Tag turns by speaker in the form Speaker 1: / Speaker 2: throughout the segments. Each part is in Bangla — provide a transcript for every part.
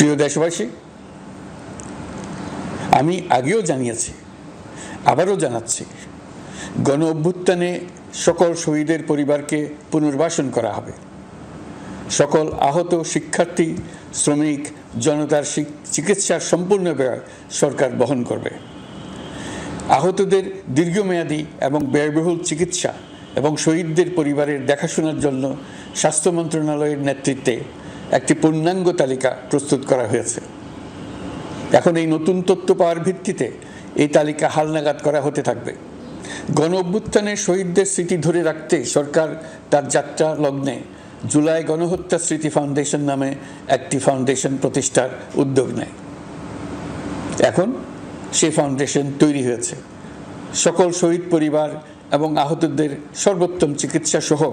Speaker 1: প্রিয় দেশবাসী, আমি আগেও জানিয়েছি, আবারও জানাচ্ছি, গণ অভ্যুত্থানে সকল শহীদের পরিবারকে পুনর্বাসন করা হবে। সকল আহত শিক্ষার্থী, শ্রমিক, জনতার চিকিৎসার সম্পূর্ণ ব্যয় সরকার বহন করবে। আহতদের দীর্ঘমেয়াদী এবং ব্যয়বহুল চিকিৎসা এবং শহীদদের পরিবারের দেখাশোনার জন্য স্বাস্থ্য মন্ত্রণালয়ের নেতৃত্বে একটি পূর্ণাঙ্গ তালিকা প্রস্তুত করা হয়েছে। এখন এই নতুন তথ্য পাওয়ার ভিত্তিতে এই তালিকা হালনাগাদ করা হতে থাকবে। গণ অভ্যুত্থানের শহীদদের স্মৃতি ধরে রাখতে সরকার তার যাত্রা লগ্নে জুলাই গণহত্যা স্মৃতি ফাউন্ডেশন নামে একটি ফাউন্ডেশন প্রতিষ্ঠার উদ্যোগ নেয়। এখন সেই ফাউন্ডেশন তৈরি হয়েছে। সকল শহীদ পরিবার এবং আহতদের সর্বোত্তম চিকিৎসা সহ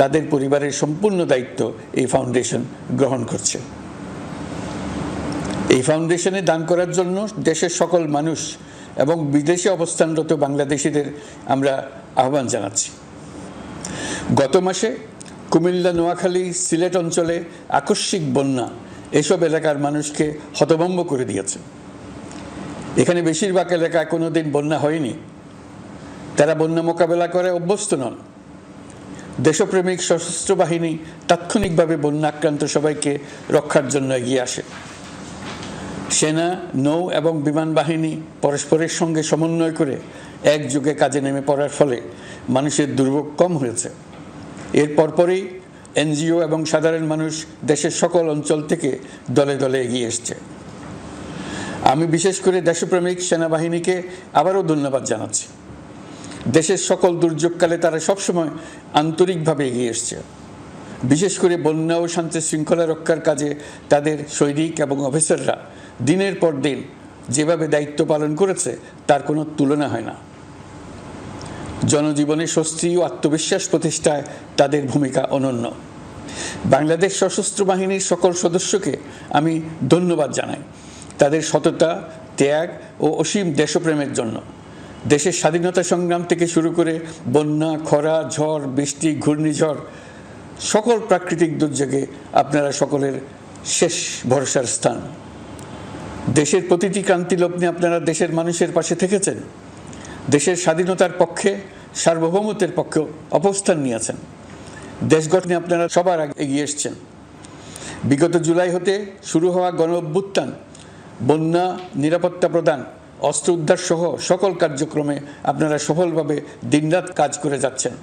Speaker 1: তাদের পরিবারের সম্পূর্ণ দায়িত্ব এই ফাউন্ডেশন গ্রহণ করছে। এই ফাউন্ডেশনে দান করার জন্য দেশের সকল মানুষ এবং বিদেশে অবস্থানরত বাংলাদেশিদের আমরা আহ্বান জানাচ্ছি। গত মাসে কুমিল্লা, নোয়াখালী, সিলেট অঞ্চলে আকস্মিক বন্যা এসব এলাকার মানুষকে হতভম্ব করে দিয়েছে। এখানে বেশিরভাগ এলাকায় কোনোদিন বন্যা হয়নি। তারা বন্যা মোকাবেলা করে অভ্যস্ত নন। দেশপ্রেমিক সশস্ত্র বাহিনী তাৎক্ষণিকভাবে বন্যা আক্রান্ত সবাইকে রক্ষার জন্য এগিয়ে আসে। সেনা, নৌ এবং বিমান বাহিনী পরস্পরের সঙ্গে সমন্বয় করে একযোগে কাজে নেমে পড়ার ফলে মানুষের দুর্ভোগ কম হয়েছে। এর পরপরই এনজিও এবং সাধারণ মানুষ দেশের সকল অঞ্চল থেকে দলে দলে এগিয়ে এসছে। আমি বিশেষ করে দেশপ্রেমিক সেনাবাহিনীকে আবারও ধন্যবাদ জানাচ্ছি। দেশের সকল দুর্যোগকালে তারা সবসময় আন্তরিকভাবে এগিয়ে এসছে। বিশেষ করে বন্যা ও শান্তি শৃঙ্খলা রক্ষার কাজে তাদের সৈনিক এবং অফিসাররা দিনের পর দিন যেভাবে দায়িত্ব পালন করেছে তার কোনো তুলনা হয় না। জনজীবনে স্বস্তি ও আত্মবিশ্বাস প্রতিষ্ঠায় তাদের ভূমিকা অনন্য। বাংলাদেশ সশস্ত্র বাহিনীর সকল সদস্যকে আমি ধন্যবাদ জানাই তাদের সততা, ত্যাগ ও অসীম দেশপ্রেমের জন্য। দেশের স্বাধীনতা সংগ্রাম থেকে শুরু করে বন্যা, খরা, ঝড়, বৃষ্টি, ঘূর্ণিঝড়, সকল প্রাকৃতিক দুর্যোগে আপনারা সকলের শেষ ভরসার স্থান। দেশের প্রতিটি ক্রান্তি লগ্নে আপনারা দেশের মানুষের পাশে থেকেছেন। দেশের স্বাধীনতার পক্ষে, সার্বভৌমত্বের পক্ষে অবস্থান নিয়েছেন। দেশ গঠনে আপনারা সবার আগে এগিয়ে এসছেন। বিগত জুলাই হতে শুরু হওয়া গণ অভ্যুত্থান, বন্যা, নিরাপত্তা প্রদান, অস্ত্র উদ্ধার সহ সকল কার্যক্রমে আপনারা সফলভাবে দিনরাত কাজ করে যাচ্ছেন।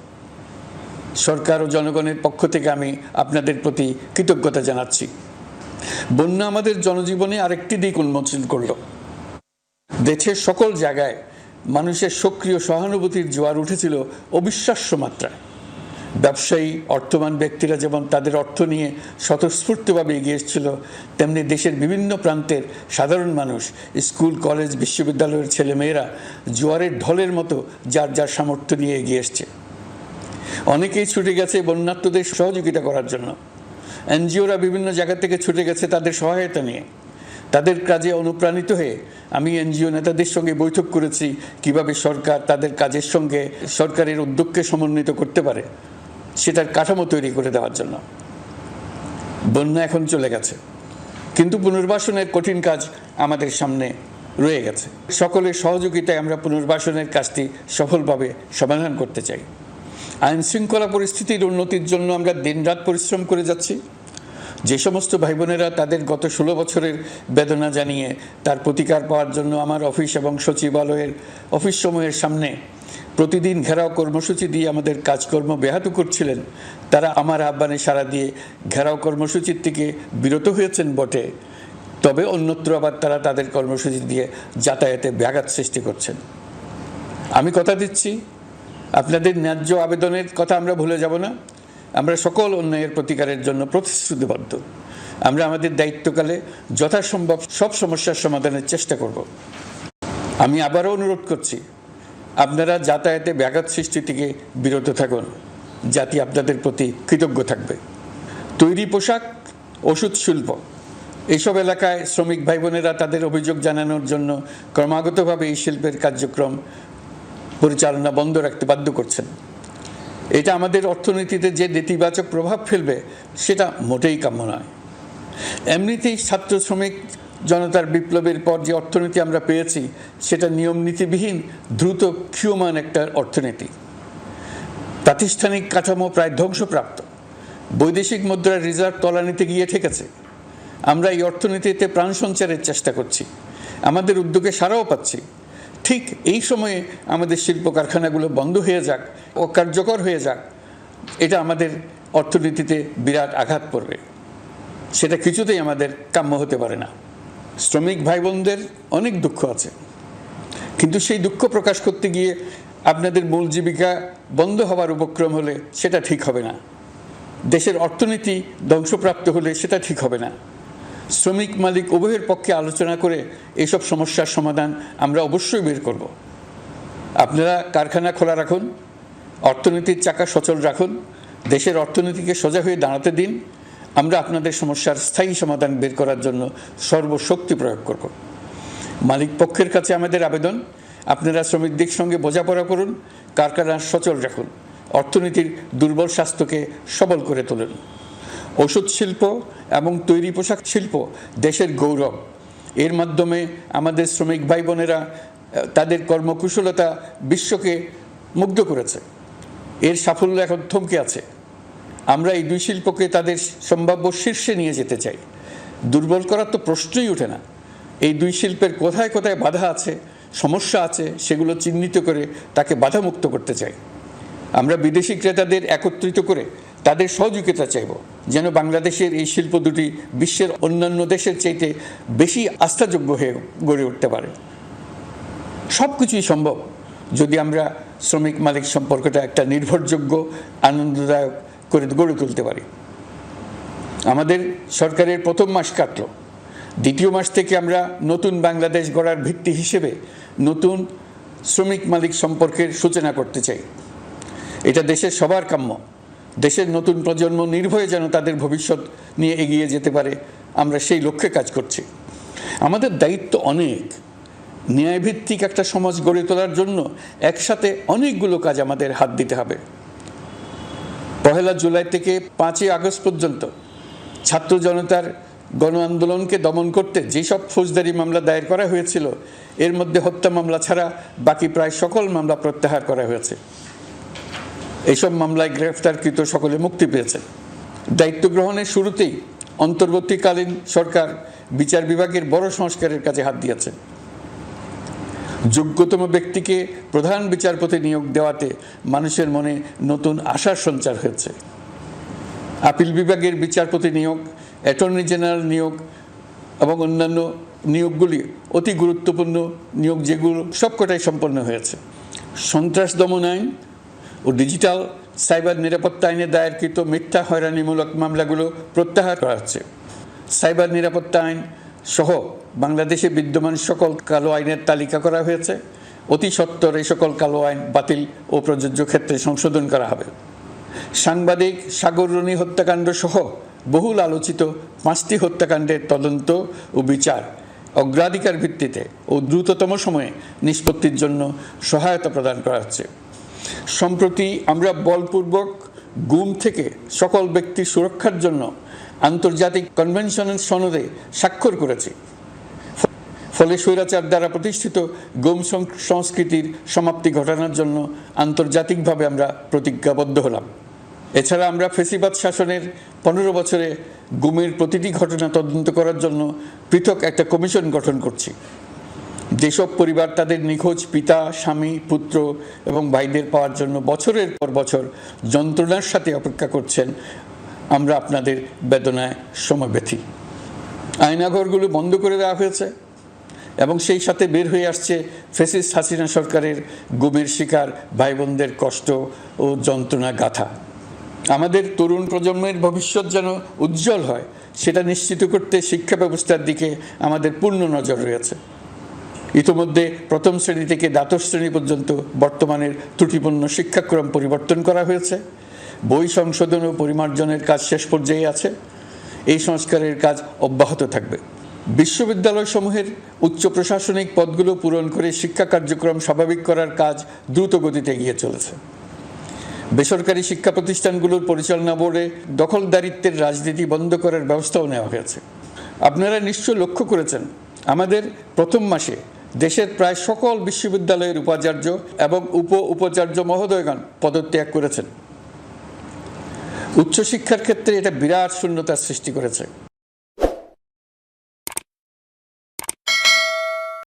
Speaker 1: সরকার ও জনগণের পক্ষ থেকে আমি আপনাদের প্রতি কৃতজ্ঞতা জানাচ্ছি। বন্যা আমাদের জনজীবনে আরেকটি দিক উন্মোচন করল। দেশের সকল জায়গায় মানুষের সক্রিয় সহানুভূতির জোয়ার উঠেছিল অবিশ্বাস্য মাত্রায়। ব্যবসায়ী, অর্থবান ব্যক্তিরা যেমন তাদের অর্থ নিয়ে স্বতঃস্ফূর্তভাবে এগিয়ে এসেছিল, তেমনি দেশের বিভিন্ন প্রান্তের সাধারণ মানুষ, স্কুল, কলেজ, বিশ্ববিদ্যালয়ের ছেলেমেয়েরা জোয়ারের ঢলের মতো যার যার সামর্থ্য নিয়ে এগিয়ে এসছে। অনেকেই ছুটে গেছে বন্যার্তদের সহযোগিতা করার জন্য। এনজিওরা বিভিন্ন জায়গা থেকে ছুটে গেছে তাদের সহায়তা নিয়ে। তাদের কাজে অনুপ্রাণিত হয়ে আমি এনজিও নেতাদের সঙ্গে বৈঠক করেছি কিভাবে সরকার তাদের কাজের সঙ্গে সরকারের উদ্যোগকে সমন্বিত করতে পারে, সেটার কাঠামো তৈরি করে দেওয়ার জন্য। বন্যা এখন চলে গেছে, কিন্তু পুনর্বাসনের কঠিন কাজ আমাদের সামনে রয়ে গেছে। সকলের সহযোগিতায় আমরা পুনর্বাসনের কাজটি সফলভাবে সমাধান করতে চাই। আইন শৃঙ্খলা পরিস্থিতির উন্নতির জন্য আমরা দিনরাত পরিশ্রম করে যাচ্ছি। যে সমস্ত ভাই বোনেরা তাদের গত 16 বছরের বেদনা জানিয়ে তার প্রতিকার পাওয়ার জন্য আমার অফিস এবং সচিবালয়ের অফিস সমূহের সামনে প্রতিদিন ঘেরাও কর্মসূচি দিয়ে আমাদের কাজকর্ম ব্যাহত করছিলেন, তারা আমার আহ্বানে সাড়া দিয়ে ঘেরাও কর্মসূচির থেকে বিরত হয়েছেন বটে, তবে অন্যত্র আবার তারা তাদের কর্মসূচি দিয়ে যাতায়াতে ব্যাঘাত সৃষ্টি করছেন। আমি কথা দিচ্ছি, আপনাদের ন্যায্য আবেদনের কথা আমরা ভুলে যাব না। আমরা সকল অন্যায়ের প্রতিকারের জন্য প্রতিশ্রুতিবদ্ধ। আমরা আমাদের দায়িত্বকালে যথাসম্ভব সব সমস্যার সমাধানের চেষ্টা করব। আমি আবারও অনুরোধ করছি, আপনারা যাতায়াতে ব্যাঘাত সৃষ্টি থেকে বিরত থাকুন। জাতি আপনাদের প্রতি কৃতজ্ঞ থাকবে। তৈরি পোশাক, ওষুধ শিল্প, এইসব এলাকায় শ্রমিক ভাই বোনেরা তাদের অভিযোগ জানানোর জন্য ক্রমাগতভাবে এই শিল্পের কার্যক্রম পরিচালনা বন্ধ রাখতে বাধ্য করছেন। এটা আমাদের অর্থনীতিতে যে নেতিবাচক প্রভাব ফেলবে সেটা মোটেই কাম্য নয়। এমনিতেই ছাত্র শ্রমিক জনতার বিপ্লবের পর যে অর্থনীতি আমরা পেয়েছি সেটা নিয়ম নীতিবিহীন দ্রুত ক্ষীয়মান একটা অর্থনীতি। প্রাতিষ্ঠানিক কাঠামো প্রায় ধ্বংসপ্রাপ্ত, বৈদেশিক মুদ্রার রিজার্ভ তলানিতে গিয়ে ঠেকেছে। আমরা এই অর্থনীতিতে প্রাণ সঞ্চারের চেষ্টা করছি, আমাদের উদ্যোগে সাড়াও পাচ্ছি। ঠিক এই সময়ে আমাদের শিল্প কারখানাগুলো বন্ধ হয়ে যাক, অকার্যকর হয়ে যাক, এটা আমাদের অর্থনীতিতে বিরাট আঘাত পড়বে। সেটা কিছুতেই আমাদের কাম্য হতে পারে না। শ্রমিক ভাই বোনদের অনেক দুঃখ আছে, কিন্তু সেই দুঃখ প্রকাশ করতে গিয়ে আপনাদের মূল জীবিকা বন্ধ হওয়ার উপক্রম হলে সেটা ঠিক হবে না। দেশের অর্থনীতি ধ্বংসপ্রাপ্ত হলে সেটা ঠিক হবে না। শ্রমিক মালিক উভয়ের পক্ষে আলোচনা করে এইসব সমস্যার সমাধান আমরা অবশ্যই বের করব। আপনারা কারখানা খোলা রাখুন, অর্থনীতির চাকা সচল রাখুন, দেশের অর্থনীতিকে সোজা হয়ে দাঁড়াতে দিন। আমরা আপনাদের সমস্যার স্থায়ী সমাধান বের করার জন্য সর্বশক্তি প্রয়োগ করব। মালিক পক্ষের কাছে আমাদের আবেদন, আপনারা শ্রমিকদের সঙ্গে বোঝাপড়া করুন, কারখানা সচল রাখুন, অর্থনীতির দুর্বল স্বাস্থ্যকে সবল করে তুলুন। ওষুধ শিল্প এবং তৈরি পোশাক শিল্প দেশের গৌরব। এর মাধ্যমে আমাদের শ্রমিক ভাই বোনেরা তাদের কর্মকুশলতা বিশ্বকে মুগ্ধ করেছে। এর সাফল্য এখন থমকে আছে। আমরা এই দুই শিল্পকে তাদের সম্ভাব্য শীর্ষে নিয়ে যেতে চাই। দুর্বল করার তো প্রশ্নই ওঠে না। এই দুই শিল্পের কোথায় কোথায় বাধা আছে, সমস্যা আছে, সেগুলো চিহ্নিত করে তাকে বাধামুক্ত করতে চাই। আমরা বিদেশি ক্রেতাদের একত্রিত করে তাদের সহযোগিতা চাইব, যেন বাংলাদেশের এই শিল্প দুটি বিশ্বের অন্যান্য দেশের চাইতে বেশি আস্থাযোগ্য হয়ে গড়ে উঠতে পারে। সব কিছুই সম্ভব যদি আমরা শ্রমিক মালিক সম্পর্কটা একটা নির্ভরযোগ্য, আনন্দদায়ক করে গড়ে তুলতে পারি। আমাদের সরকারের প্রথম মাস কাটল, দ্বিতীয় মাস থেকে আমরা নতুন বাংলাদেশ গড়ার ভিত্তি হিসেবে নতুন শ্রমিক মালিক সম্পর্কের সূচনা করতে চাই। এটা দেশের সবার কাম্য। দেশের নতুন প্রজন্ম নির্ভয়ে যেন তাদের ভবিষ্যৎ নিয়ে এগিয়ে যেতে পারে, আমরা সেই লক্ষ্যে কাজ করছি। আমাদের দায়িত্ব অনেক। ন্যায়ভিত্তিক একটা সমাজ গড়ে তোলার জন্য একসাথে অনেকগুলো কাজ আমাদের হাত দিতে হবে। 1 জুলাই থেকে 5 আগস্ট পর্যন্ত ছাত্র জনতার গণ আন্দোলনকে দমন করতে যেসব ফৌজদারি মামলা দায়ের করা হয়েছিল, এর মধ্যে হত্যা মামলা ছাড়া বাকি প্রায় সকল মামলা প্রত্যাহার করা হয়েছে। এইসব মামলায় গ্রেফতারকৃত সকলে মুক্তি পেয়েছে। দায়িত্ব গ্রহণের শুরুতেই অন্তর্বর্তীকালীন সরকার বিচার বিভাগের বড় সংস্কারের কাজে হাত দিয়েছে। যোগ্যতম ব্যক্তিকে প্রধান বিচারপতি নিয়োগ দেওয়াতে মানুষের মনে নতুন আশার সঞ্চার হয়েছে। আপিল বিভাগের বিচারপতি নিয়োগ, অ্যাটর্নি জেনারেল নিয়োগ এবং অন্যান্য নিয়োগগুলি অতি গুরুত্বপূর্ণ নিয়োগ, যেগুলো সবকটাই সম্পন্ন হয়েছে। সন্ত্রাস দমন আইন ও ডিজিটাল সাইবার নিরাপত্তা আইনে দায়েরকৃত মিথ্যা হয়রানিমূলক মামলাগুলো প্রত্যাহার করা হচ্ছে। সাইবার নিরাপত্তা আইন সহ বাংলাদেশে বিদ্যমান সকল কালো আইনের তালিকা করা হয়েছে। অতি সত্বর এই সকল কালো আইন বাতিল ও প্রযোজ্য ক্ষেত্রে সংশোধন করা হবে। সাংবাদিক সাগর রনি হত্যাকাণ্ড সহ বহুল আলোচিত 5টি হত্যাকাণ্ডের তদন্ত ও বিচার অগ্রাধিকার ভিত্তিতে ও দ্রুততম সময়ে নিষ্পত্তির জন্য সহায়তা প্রদান করা হচ্ছে। সম্প্রতি আমরা বলপূর্বক গুম থেকে সকল ব্যক্তির সুরক্ষার জন্য আন্তর্জাতিক কনভেনশনের সনদে স্বাক্ষর করেছি। ফলে স্বৈরাচার দ্বারা প্রতিষ্ঠিত গুম সংস্কৃতির সমাপ্তি ঘটানোর জন্য আন্তর্জাতিকভাবে আমরা প্রতিজ্ঞাবদ্ধ হলাম। এছাড়া আমরা ফেসিবাদ শাসনের 15 বছরে গুমের প্রতিটি ঘটনা তদন্ত করার জন্য পৃথক একটা কমিশন গঠন করছি। যেসব পরিবার তাদের নিখোঁজ পিতা, স্বামী, পুত্র এবং ভাইদের পাওয়ার জন্য বছরের পর বছর যন্ত্রণার সাথে অপেক্ষা করছেন, আমরা আপনাদের বেদনায় সমবেথী। আয়নাঘরগুলো বন্ধ করে দেওয়া হয়েছে এবং সেই সাথে বের হয়ে আসছে ফ্যাসিস্ট হাসিনা সরকারের গুমের শিকার ভাই বোনদের কষ্ট ও যন্ত্রণা গাথা। আমাদের তরুণ প্রজন্মের ভবিষ্যৎ যেন উজ্জ্বল হয়, সেটা নিশ্চিত করতে শিক্ষা ব্যবস্থার দিকে আমাদের পূর্ণ নজর রয়েছে। ইতিমধ্যে প্রথম শ্রেণী থেকে দ্বাদশ শ্রেণী পর্যন্ত বর্তমানের ত্রুটিপূর্ণ শিক্ষাক্রম পরিবর্তন করা হয়েছে। বই সংশোধন ও পরিমার্জনের কাজ শেষ পর্যায়ে আছে। এই সংস্কারের কাজ অব্যাহত থাকবে। বিশ্ববিদ্যালয়সমূহের উচ্চ প্রশাসনিক পদগুলো পূরণ করে শিক্ষা কার্যক্রম স্বাভাবিক করার কাজ দ্রুত গতিতে এগিয়ে চলেছে। বেসরকারি শিক্ষা প্রতিষ্ঠানগুলোর পরিচালনা বোর্ডে দখলদারিত্বের রাজনীতি বন্ধ করার ব্যবস্থাও নেওয়া হয়েছে। আপনারা নিশ্চয় লক্ষ্য করেছেন, আমাদের প্রথম মাসে দেশের প্রায় সকল বিশ্ববিদ্যালয়ের উপাচার্য এবং উপাচার্য মহোদয়গণ পদত্যাগ করেছেন। উচ্চশিক্ষার ক্ষেত্রে এটা বিরাট শূন্যতার সৃষ্টি করেছে।